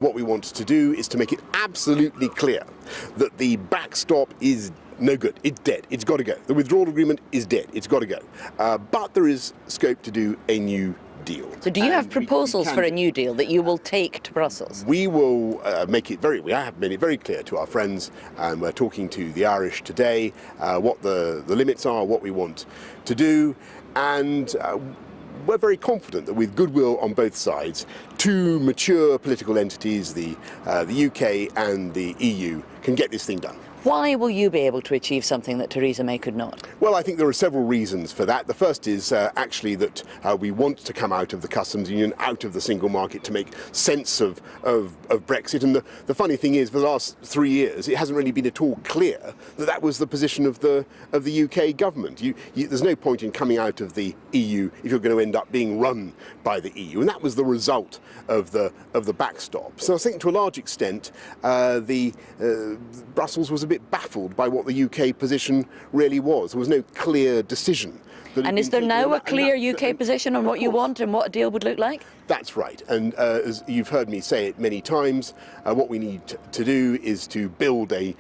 What we want to do is to make it absolutely clear that the backstop is no good. It's dead. It's got to go. The withdrawal agreement is dead. It's got to go. But there is scope to do a new deal. So do you have proposals for a new deal that you will take to Brussels? We will we have made it very clear to our friends, and we're talking to the Irish today, what the limits are, what we want to do, and we're very confident that with goodwill on both sides, two mature political entities, the UK and the EU, can get this thing done. Why will you be able to achieve something that Theresa May could not? Well, I think there are several reasons for that. The first is actually that we want to come out of the customs union, out of the single market, to make sense of Brexit. And the funny thing is, for the last 3 years, it hasn't really been at all clear that that was the position of the UK government. There's no point in coming out of the EU if you're going to end up being run by the EU. And that was the result of the backstop. So I think to a large extent, Brussels was a bit baffled by what the UK position really was. There was no clear decision. And is there now a clear UK position on what you want and what a deal would look like? That's right. And as you've heard me say it many times, what we need to do is to build a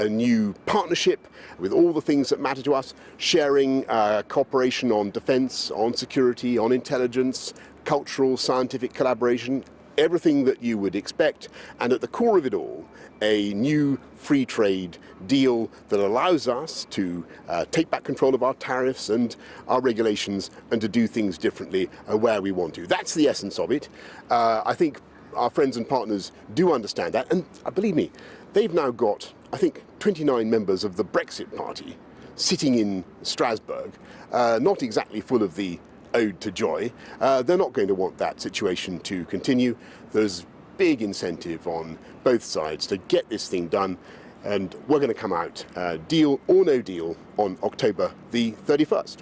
new partnership with all the things that matter to us, sharing cooperation on defence, on security, on intelligence, cultural, scientific collaboration, everything that you would expect, and at the core of it all, a new free trade deal that allows us to take back control of our tariffs and our regulations and to do things differently where we want to. That's the essence of it. I think our friends and partners do understand that, and believe me, they've now got, I think, 29 members of the Brexit Party sitting in Strasbourg, not exactly full of the ode to joy. They're not going to want that situation to continue. There's big incentive on both sides to get this thing done, and we're going to come out, deal or no deal, on October the 31st.